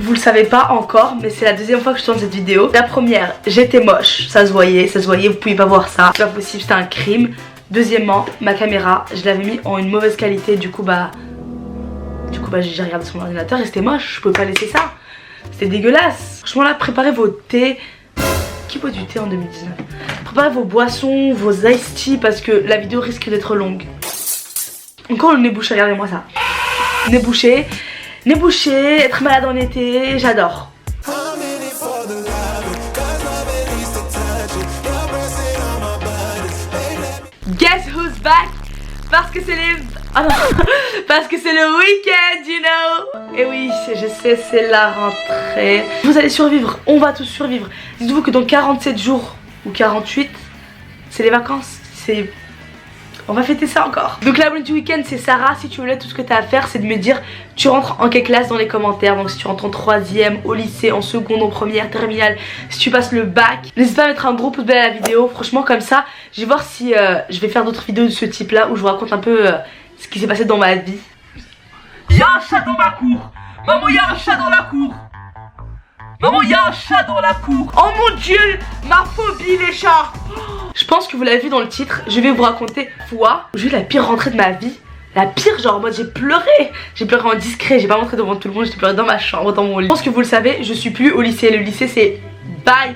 vous le savez pas encore, mais c'est la deuxième fois que je tourne cette vidéo. La première, j'étais moche, ça se voyait, vous pouviez pas voir ça. C'est pas possible, c'était un crime. Deuxièmement, ma caméra, je l'avais mis en une mauvaise qualité, du coup j'ai regardé sur mon ordinateur et c'était moche, je pouvais pas laisser ça. C'était dégueulasse. Franchement là, préparez vos thés. Qui boit du thé en 2019? Préparez vos boissons, vos iced tea parce que la vidéo risque d'être longue. Encore le nez bouché, regardez-moi ça. Nez bouché, être malade en été, j'adore. Guess who's back? Parce que c'est les... Ah non, parce que c'est le week-end, you know. Et oui, je sais, c'est la rentrée. Vous allez survivre, on va tous survivre. Dites-vous que dans 47 jours ou 48, c'est les vacances. On va fêter ça encore. Donc la bonne du week-end, c'est Sarah. Si tu veux, tout ce que tu as à faire, c'est de me dire tu rentres en quelle classe dans les commentaires. Donc si tu rentres en 3ème, au lycée, en seconde, en première, terminale, si tu passes le bac, n'hésite pas à mettre un gros pouce bleu à la vidéo. Franchement, comme ça, je vais voir si je vais faire d'autres vidéos de ce type là où je vous raconte un peu ce qui s'est passé dans ma vie. Y'a un chat dans ma cour. Maman, y'a un chat dans la cour. Maman, y'a un chat dans la cour. Oh mon dieu, ma phobie les chats. Je pense que vous l'avez vu dans le titre, je vais vous raconter fois où j'ai eu la pire rentrée de ma vie. La pire, genre en mode j'ai pleuré. J'ai pleuré en discret, j'ai pas montré devant tout le monde, j'ai pleuré dans ma chambre, dans mon lit. Je pense que vous le savez, je suis plus au lycée. Le lycée c'est bye,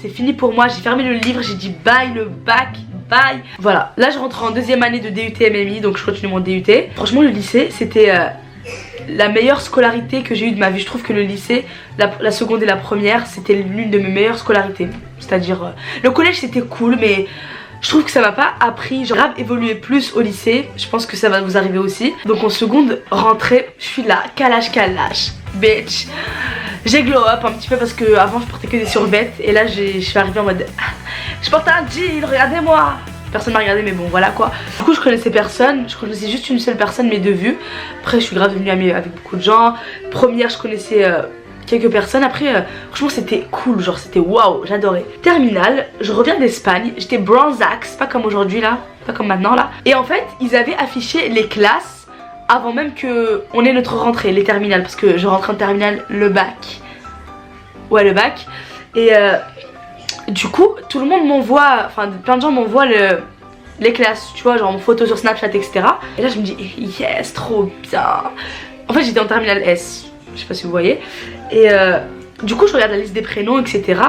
c'est fini pour moi. J'ai fermé le livre, j'ai dit bye le bac, bye. Voilà, là je rentre en 2ème année de DUT MMI, donc je continue mon DUT. Franchement le lycée c'était la meilleure scolarité que j'ai eue de ma vie. Je trouve que le lycée, la seconde et la première, c'était l'une de mes meilleures scolarités. C'est-à-dire, le collège c'était cool, mais je trouve que ça m'a pas appris, genre grave évoluer plus au lycée. Je pense que ça va vous arriver aussi. Donc en seconde rentrée, je suis là, calage, bitch. J'ai glow up un petit peu parce que avant je portais que des survêtements. Et là je suis arrivée en mode, je porte un jean, regardez-moi. Personne m'a regardé mais bon voilà quoi. Du coup je connaissais personne, je connaissais juste une seule personne mais de vue. Après je suis grave devenue amie avec beaucoup de gens. Première je connaissais quelques personnes. Après franchement c'était cool, genre c'était waouh, j'adorais. Terminale, je reviens d'Espagne, j'étais bronzax, pas comme aujourd'hui là, pas comme maintenant là. Et en fait ils avaient affiché les classes avant même que on ait notre rentrée, les terminales. Parce que je rentre en terminale le bac. Ouais le bac. Et du coup, tout le monde m'envoie, enfin plein de gens m'envoient les classes, tu vois, genre mon photo sur Snapchat, etc. Et là je me dis, yes, trop bien. En fait j'étais en terminale S, je sais pas si vous voyez. Et du coup je regarde la liste des prénoms, etc.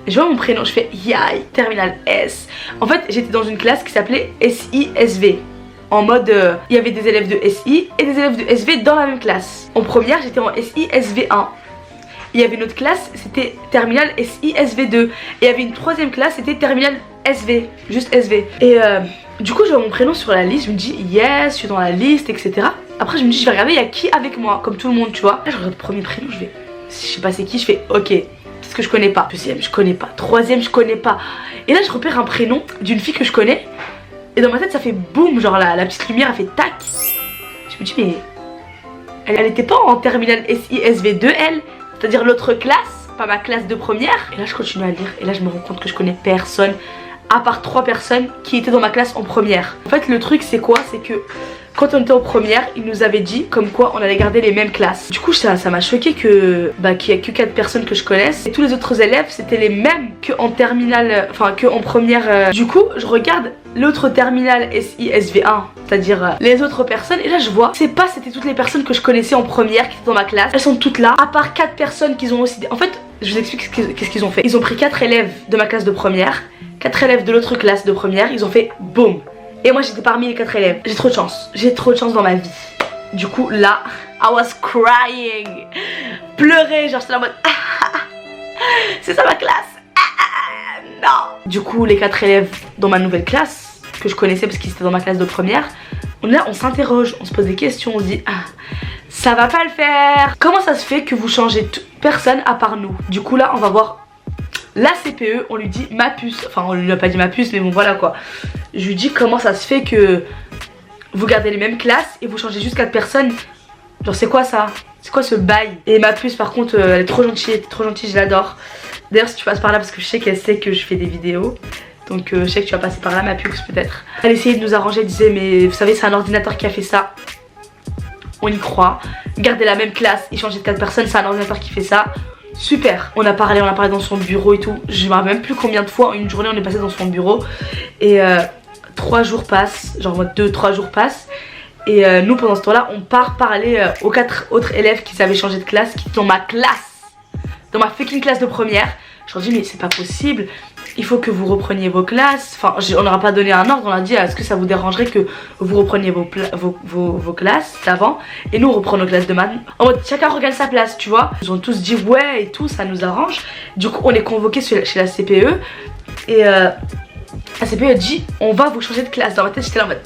Et je vois mon prénom, je fais, yay, terminale S. En fait j'étais dans une classe qui s'appelait SI-SV. En mode, il y avait des élèves de SI et des élèves de SV dans la même classe. En première j'étais en SI-SV1. Il y avait une autre classe, c'était terminale SI-SV2. Et il y avait une 3ème classe, c'était terminale SV, juste SV. Et du coup je vois mon prénom sur la liste, je me dis yes, je suis dans la liste, etc. Après je me dis je vais regarder il y a qui avec moi, comme tout le monde tu vois. Là je regarde le premier prénom, je sais pas c'est qui, je fais ok, parce que je connais pas. 2ème je connais pas, 3ème je connais pas. Et là je repère un prénom d'une fille que je connais. Et dans ma tête ça fait boum, genre la petite lumière a fait tac. Je me dis mais elle était pas en terminale SI-SV2 elle, c'est-à-dire l'autre classe, pas ma classe de première. Et là je continue à lire et là je me rends compte que je connais personne à part 3 personnes qui étaient dans ma classe en première. En fait le truc c'est quoi, c'est que quand on était en première, ils nous avaient dit comme quoi on allait garder les mêmes classes. Du coup ça m'a choqué que qu'il y a que 4 personnes que je connaisse. Et tous les autres élèves c'était les mêmes que en terminale, enfin que en première. Du coup je regarde l'autre terminale SI-SV1, c'est-à-dire les autres personnes. Et là je vois, c'est pas c'était toutes les personnes que je connaissais en première qui étaient dans ma classe. Elles sont toutes là, à part 4 personnes qu'ils ont aussi... En fait je vous explique qu'est-ce qu'ils ont fait. Ils ont pris 4 élèves de ma classe de première, 4 élèves de l'autre classe de première, ils ont fait boum. Et moi j'étais parmi les 4 élèves. J'ai trop de chance dans ma vie. Du coup là, I was crying. Pleurer, genre j'étais en mode c'est ça ma classe. Non. Du coup les 4 élèves dans ma nouvelle classe, que je connaissais parce qu'ils étaient dans ma classe de première, on s'interroge, on se pose des questions, on se dit ça va pas le faire. Comment ça se fait que vous changez personne à part nous? Du coup là on va voir la CPE, on lui dit ma puce. Enfin on lui a pas dit ma puce mais bon voilà quoi. Je lui dis comment ça se fait que vous gardez les mêmes classes et vous changez juste 4 personnes. Genre c'est quoi ça? C'est quoi ce bail? Et ma puce par contre elle est trop gentille, je l'adore. D'ailleurs si tu passes par là, parce que je sais qu'elle sait que je fais des vidéos, donc je sais que tu vas passer par là ma puce peut-être. Elle essayait de nous arranger, elle disait mais vous savez c'est un ordinateur qui a fait ça. on y croit. Garder la même classe et changer de 4 personnes, c'est un ordinateur qui fait ça. Super. On a parlé dans son bureau et tout. Je me rappelle même plus combien de fois en une journée on est passé dans son bureau. Et 3 jours passent, genre 2-3 jours passent. Et nous pendant ce temps là on part parler aux 4 autres élèves qui savaient changer de classe, qui sont dans ma classe, dans ma fucking classe de première. Je leur dis mais c'est pas possible, il faut que vous repreniez vos classes. Enfin on n'aura pas donné un ordre, on a dit est-ce que ça vous dérangerait que vous repreniez vos classes d'avant et nous on reprend nos classes de maths. En mode chacun regagne sa place, tu vois. Ils ont tous dit ouais et tout, ça nous arrange. Du coup on est convoqués chez la CPE. Et la CPE dit on va vous changer de classe. Dans ma tête j'étais là en mode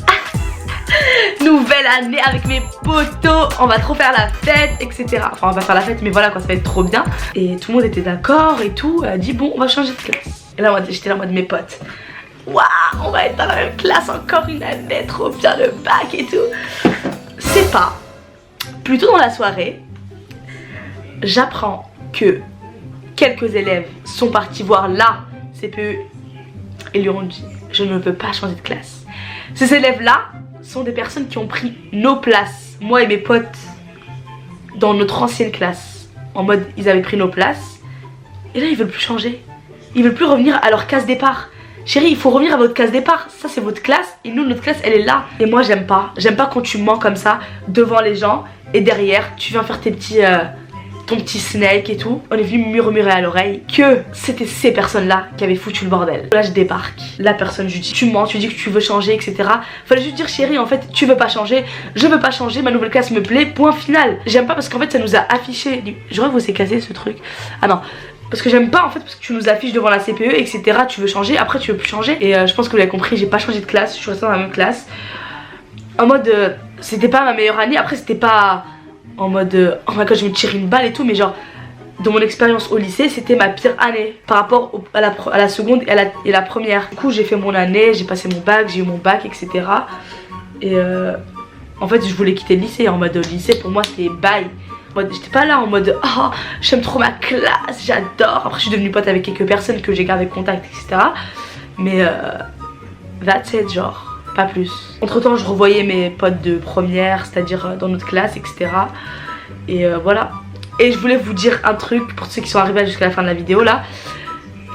nouvelle année avec mes potos, on va trop faire la fête, etc. Enfin on va faire la fête mais voilà quoi, ça va être trop bien. Et tout le monde était d'accord et tout. Elle a dit bon on va changer de classe. Et là j'étais là en mode mes potes, waouh on va être dans la même classe encore une année, trop bien le bac et tout. C'est pas, plutôt dans la soirée j'apprends que quelques élèves sont partis voir la CPE et lui ont dit je ne veux pas changer de classe. Ces élèves là sont des personnes qui ont pris nos places, moi et mes potes, dans notre ancienne classe. En mode, ils avaient pris nos places. Et là, ils veulent plus changer. Ils veulent plus revenir à leur case départ. Chérie, il faut revenir à votre case départ. Ça, c'est votre classe. Et nous, notre classe, elle est là. Et moi, j'aime pas. J'aime pas quand tu mens comme ça, devant les gens. Et derrière, tu viens faire tes petits... ton petit snake et tout. On est venu murmurer à l'oreille que c'était ces personnes-là qui avaient foutu le bordel. Là je débarque, la personne je lui dis tu mens, tu dis que tu veux changer, etc. Fallait juste dire chérie en fait tu veux pas changer, je veux pas changer, ma nouvelle classe me plaît, point final. J'aime pas parce qu'en fait ça nous a affiché. J'aurais vous c'est cassé ce truc. Ah non. Parce que j'aime pas en fait parce que tu nous affiches devant la CPE etc. Tu veux changer, après tu veux plus changer. Et je pense que vous l'avez compris, j'ai pas changé de classe, je suis restée dans la même classe. En mode c'était pas ma meilleure année, après c'était pas en mode oh my god je me tire une balle et tout, mais genre dans mon expérience au lycée c'était ma pire année par rapport à la seconde et la première. Du coup j'ai fait mon année, j'ai passé mon bac, j'ai eu mon bac etc. Et en fait je voulais quitter le lycée, en mode lycée pour moi c'était bye. J'étais pas là en mode oh j'aime trop ma classe, j'adore. Après je suis devenue pote avec quelques personnes que j'ai gardé contact etc. Mais that's it, genre pas plus. Entre temps je revoyais mes potes de première, c'est-à-dire dans notre classe etc. Et voilà. Et je voulais vous dire un truc pour ceux qui sont arrivés jusqu'à la fin de la vidéo là.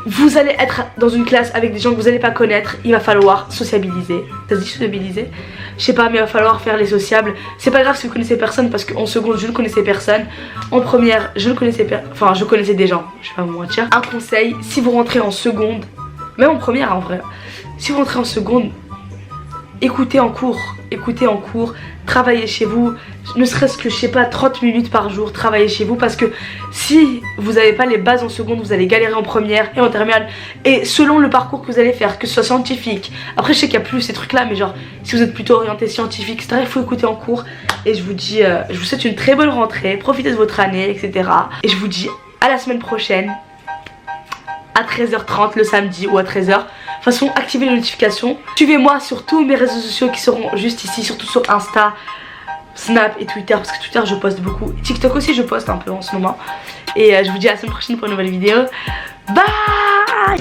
Vous allez être dans une classe avec des gens que vous n'allez pas connaître. Il va falloir sociabiliser. Ça se dit sociabiliser? Je sais pas, mais il va falloir faire les sociables. C'est pas grave si vous connaissez personne, parce qu'en seconde je ne connaissais personne. En première je ne connaissais personne. Enfin je connaissais des gens, je vais pas vous mentir. Un conseil, si vous rentrez en seconde, même en première en vrai, si vous rentrez en seconde, écoutez en cours, travaillez chez vous, ne serait-ce que je sais pas 30 minutes par jour, travaillez chez vous, parce que si vous n'avez pas les bases en seconde, vous allez galérer en première et en terminale. Et selon le parcours que vous allez faire, que ce soit scientifique, après je sais qu'il n'y a plus ces trucs là, mais genre si vous êtes plutôt orienté scientifique etc, il faut écouter en cours. Et je vous dis, je vous souhaite une très bonne rentrée, profitez de votre année etc. Et je vous dis à la semaine prochaine à 13h30 le samedi ou à 13h. De toute façon activez les notifications. Suivez-moi sur tous mes réseaux sociaux qui seront juste ici, surtout sur Insta, Snap et Twitter, parce que Twitter je poste beaucoup. TikTok aussi je poste un peu en ce moment. Et je vous dis à la semaine prochaine pour une nouvelle vidéo. Bye.